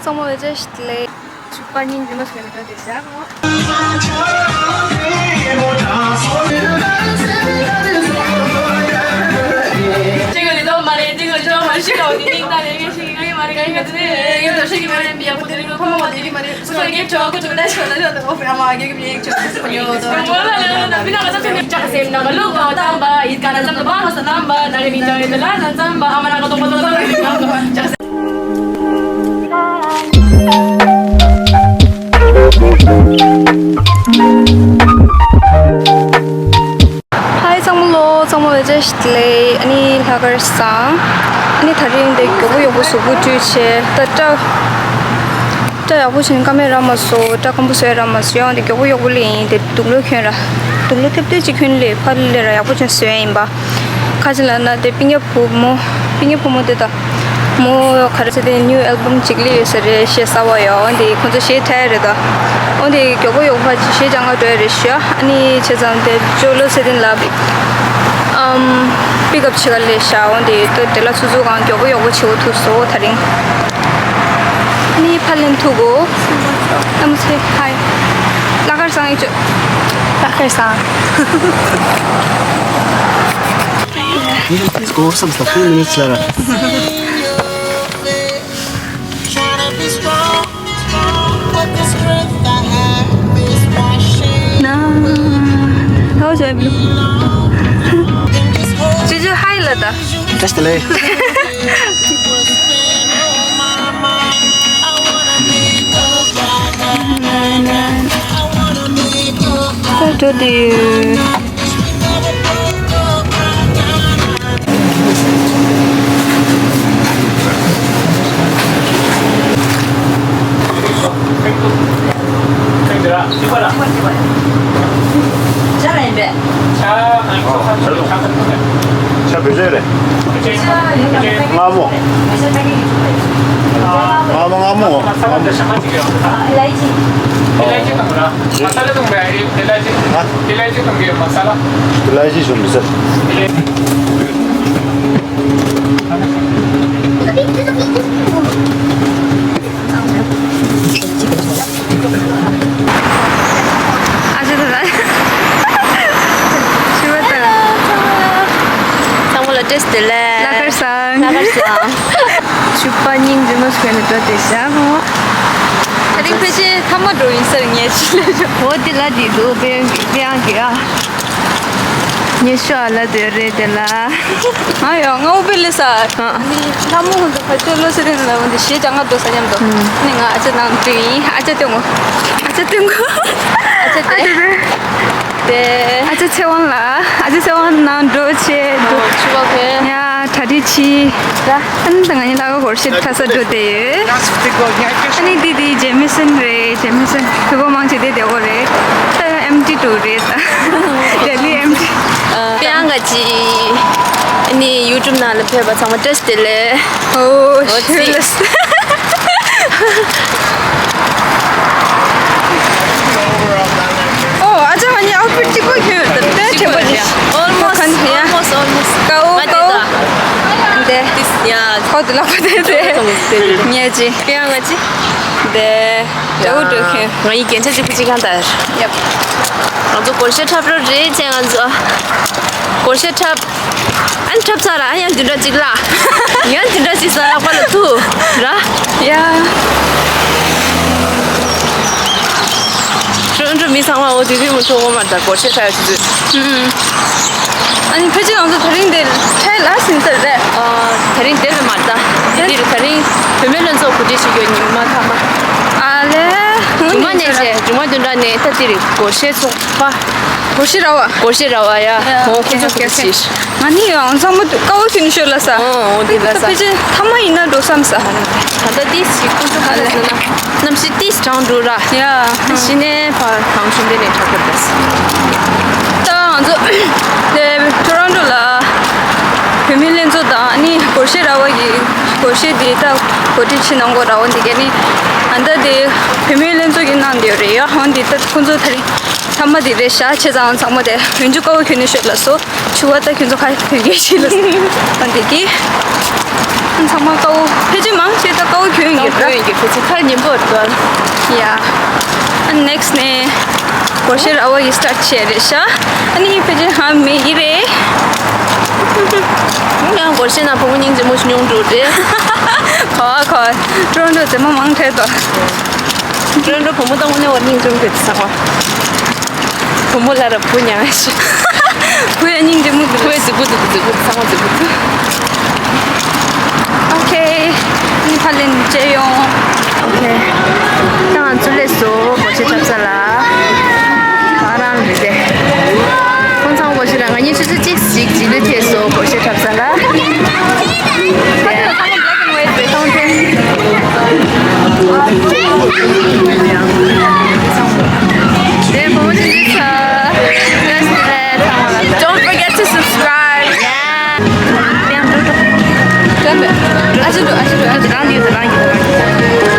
Samo vejește Ciupanii de mă scrie de seama. 这个里头买的这个叫蛮适合的，大家应该是应该买的，应该是有的是因为人比较不得那个，他们买的买的，所以给找个这个来说的，就我非常买给别人就朋友的。我那那那个是讲什么那个路吧，当吧，一看咱们帮我是那吧，那个你讲的那咱吧，我们那个都不懂的那个。Hai samlo samo vejestle ani lagar sa ani tharin de kyo yo subu tu che ta ya buchin camera ma so ta kombuso ra ma so de kyo yo le de tunglo khera tunglo tepte chi khun le phal le ra ya buchin swain ba khajla na de pinge phu mo de ta mo kharse de new album chigli sare she sawa yo de khunzo she thai da onde kyo yo ba she jang ga de sha ani chezam de jolo sedin la pick up chigalle sha onde to tela suzu ga kyo yo go chigo thu so tharing ni phalen thu go namse hi lagar sang ju lagar sang Let's go some stuff 3 minutes later. How should I blue? Did you highlight that? Just delay. What to do? 자, 베제래. 나무. 나무. इलायची सुन sir Lagar sang. Ciupanii de mă scrie de seama. Adică pe ce cam o insernie și o de la didu pe anghia. Nici ala de de la. Ayo, ngau bele sa. Ni tamu hunde patelo se den la hunde she janga do sa nyam do. Ni nga acha nang tui, acha tengo. Acha tengo. Acha te. De acha chewon la. Acha chewon nang do che do chuba ke. Ya thadi chi. Da an tanga ni la ko gorse thasa do de. Ani didi Jameson re, Jameson. Ko mang che de de ore. Ta empty to re ta. Delhi empty. 뼈가지 아니 요즘 나는 배가 정말 테스트래. 오, 슈레스. 오, 아주머니 아웃핏 입고 있는데 제발이야. Almost. 가오. 네. 야, 거들라 거들대. 미야지. 뼈가지. 네. 저도 그. 나 이 괜찮지 굳이 간다. 얍. 나도 골시 탑으로 제 제가서 골시 탑 안 탑사라 아니야 들어지라. 야 들어지라 빨리 투. 라? 야. 좀 미상화 어디 비면 저거 맞다. 골시 타야지. 아니 표지 나서 다른데 차이 라신데. 다른 데를 맞다. 이들 다른 되면은 저 굳이 시교님 마타마. 아래. 중간에 타들이 골시 소파. 보시라와. 골시라와야. 오케이. 아니 안상무 까올 수 있을라사. 어디 가서. 표지 타마 있나 도삼사. 다들 디스 kuntu 하려나. 남시 디스 장두라. 야. 신에 방송되는 작업했어. 저 네, 토론토라 페밀린조다 아니 고시라와기 고시 데이터 고디치 넘고 나온 디게니 안다데 페밀린 쪽이 난데요래요. 한디 뜻 군조 다리 삼마디레 샤체장 삼마데 왼쪽하고 균이실라서 추가다 균조가 계실라서 안데기 한 삼마가고 해지망 제다가고 교행이다. 이게 그치 칼님 뭐또 야. And next ne Koshir awa start cherisha. Ani peje ham me ire. 그냥 거시나 부모님 좀 무슨 용도데 거. 그런데 좀 망태도. 그런데 부모도 오늘 원인 좀 됐어 부모라라 분야시 부연인 좀 묻어. 그래서 부두 상황도 부두 오케이. 니 팔린 제용. 오케이 땅안 줄랬어 거시 잡살라 바람 이제 항상 거시랑 아니 수수 찍찍 지르티에서 거시 잡살라 네 네, 부모님 주셔. Don't forget to subscribe. Yeah. 그러면 아직도 아직 안 돼요, 안 돼요.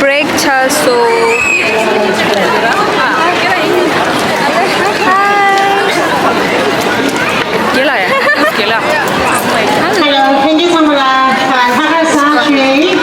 Break छ सो केला है केला 还有天津上的反他的沙区。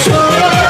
说。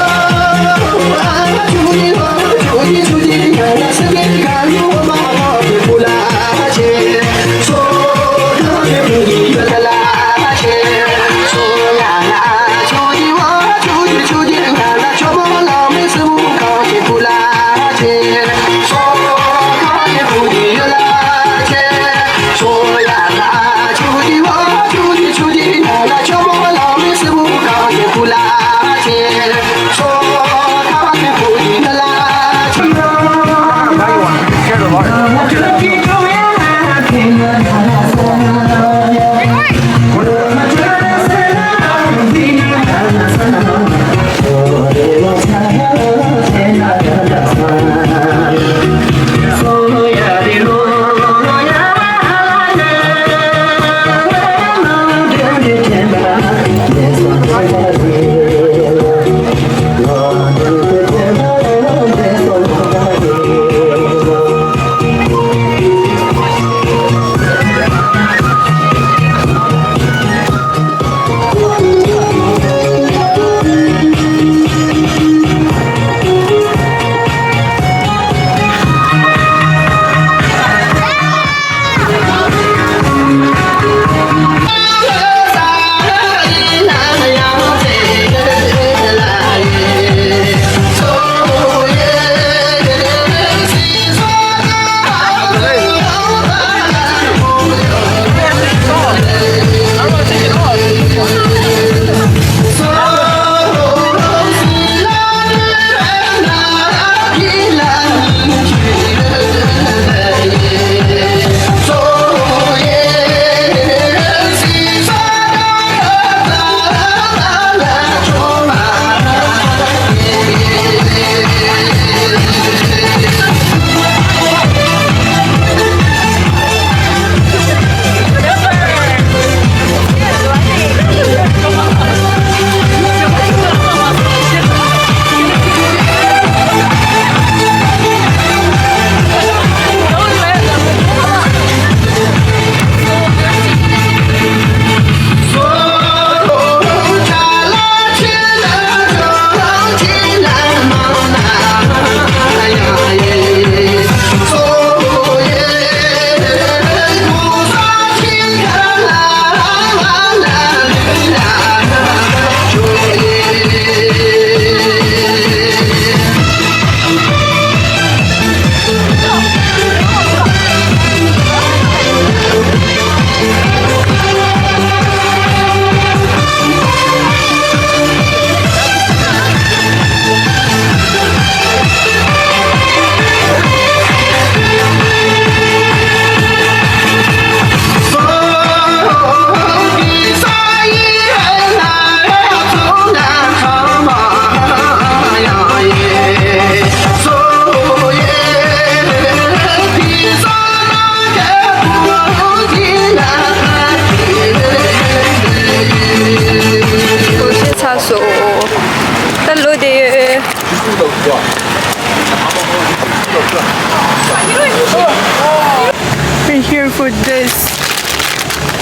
We're here for this.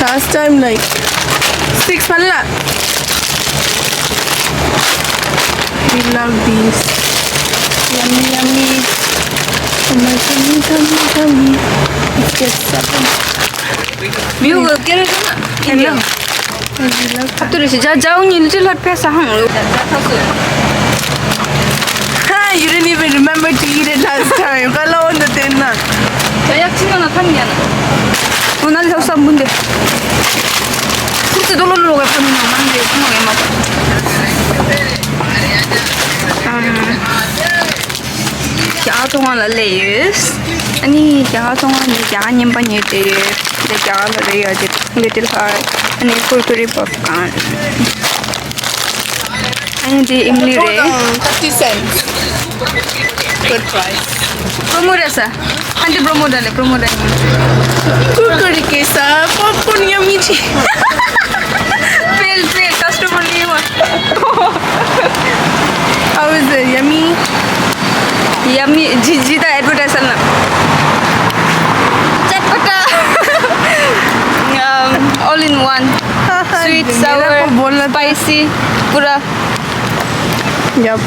Last time like 6 pala. We love these. Yummy, yummy. Oh my tummy, tummy, tummy. It gets something. 미국은 깨르잖아. Hello. I love that. 둘이 진짜 자웅이 찔러 패서 한 Ha, you didn't even remember to eat it last time. Kala ko natin na. 저약 친구는 탔냐나. 난 섭섭 문제. 그때 놀러로 갈 뻔했나 만데 구멍에 맞아. Giá thông là layers. Ani giá thông là giá nhầm bao nhiêu tiền? Để giá là đây ở little heart. Ani kurkure popcorn. Ani di English re. 30 cents. Good price. Promo rasa. Anti promo dale promo dale. Kurkure ke साथ popcorn yummy थी. Fail customer नहीं हुआ. How is it? Yummy? Yummy जीता advertisement ना. चटपटा. All in one. Sweet, sour, spicy, पूरा. Yup.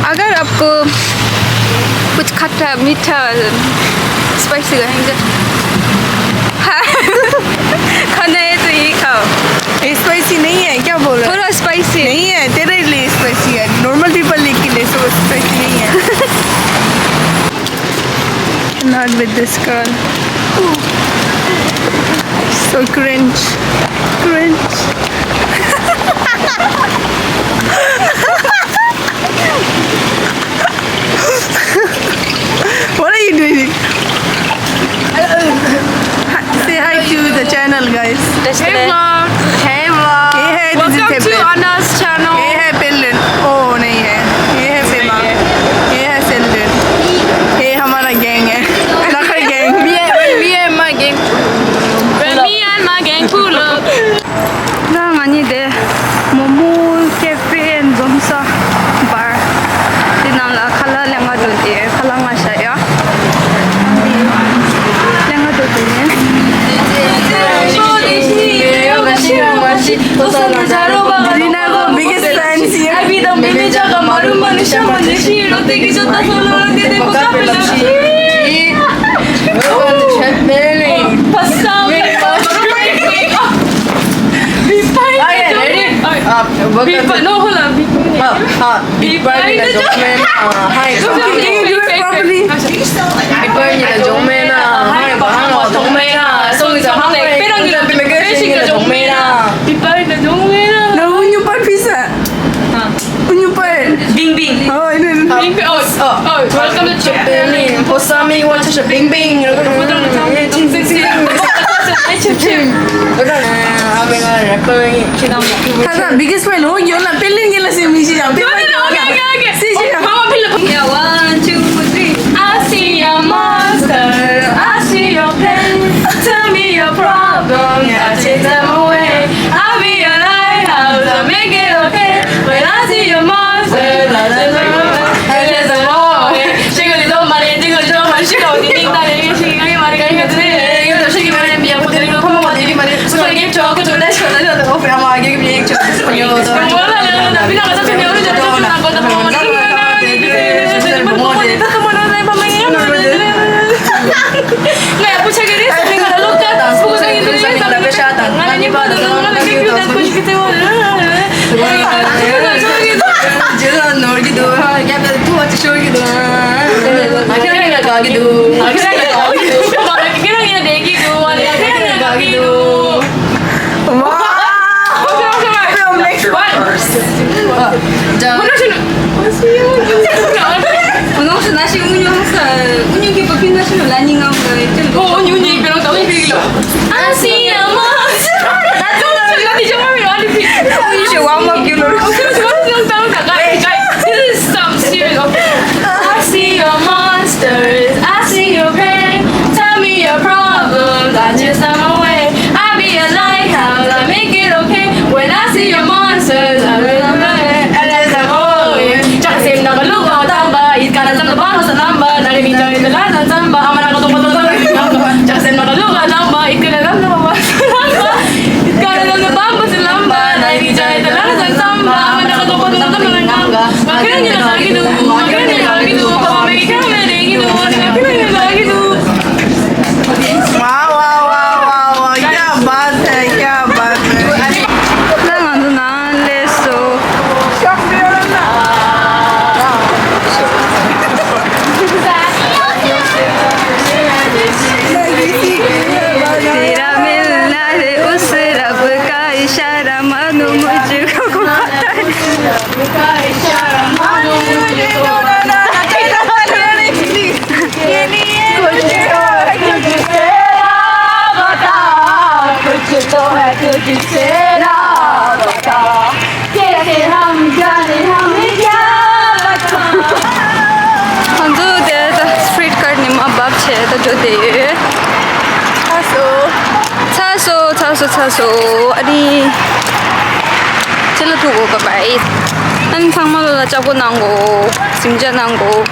अगर आपको कुछ खट्टा मीठा स्पाइसी रहेंगे खाना है तो यही खाओ. ये स्पाइसी नहीं है क्या बोल रहा है? थोड़ा स्पाइसी नहीं है तेरे लिए स्पाइसी है नॉर्मल पीपल के लिए सब स्पाइसी नहीं है. Not with this girl. So cringe. What are you doing? Say hi to the channel, guys. Hey vlog. Hey vlog. ये है Welcome this is to Pillin. Anna's channel. ये है पिलन. ओ नहीं है. ये है फेमा. ये है सेल्डन. ये हमारा गैंग है. नखर gang. When me and my gang pull up. 랑 아니데 모모 캐페 앤 점사 bar 디나라 칼라 랭아들게 칼라 마셔요. 랭아들게 Rina को biggest fans here. No, hold on. Can you do it properly? No, unyu par pizza. Unyu par. Bing bing. Oh, I didn't. Welcome to Japan. Hasa biggest fan ho yo na pelin gela se mi si jam. Si si jam. Yeah, 1, 2, 3. I see your monster, I see your pain. Tell me your problem, I take them away. I'll be your lighthouse, I'll make it okay. When I see your monster, I take them away. There's a way. Shake it on my head, shake it on my shake it on my head, shake it on my head, shake it on my head. You don't shake it on my head, I'm putting it on my head. So I give chocolate to that shit, I don't know if I'm going to give you chocolate. Nggak, aku cakap dia sampai kalau luka, buku saya itu dia sampai kesehatan. Mana ni pada orang lagi kita kucing kita orang. Jangan nol gitu, kayak betul aja show gitu. Akhirnya nggak kayak gitu, akhirnya nggak kayak gitu. Akhirnya nggak deh gitu, akhirnya nggak kayak gitu. Film next verse. 분홍수 나시 운유 항상 운유 기법 빛나시는 라닝한 거에 좀 운이 별로 더 운이 빌려. I see a monster. 나 좀 니 정말 많이 빌려. 이제 왕막기로 This is some serious. I see your monsters, I see your pain. Tell me your problems, I just am away. I'll be a lighthouse, I make it okay. When I see your monsters, I remember it. And as I'm away, just seem like a look. Makanya lagi tuh, makanya lagi tuh, Papa Mega lagi tuh, makanya lagi tuh. वाह वाह वाह वाह वाह क्या बात है क्या बात है Tangan do na leso. तेरा मिलना है उस रब का इशारा मानो मुझको पता है हम जो दे स्ट्रीट कार्ड नि मा बाप छे त जो दे 차소 아니 찔러 두고 가봐이 한 상마로 나 짜고 난고 짐자 난고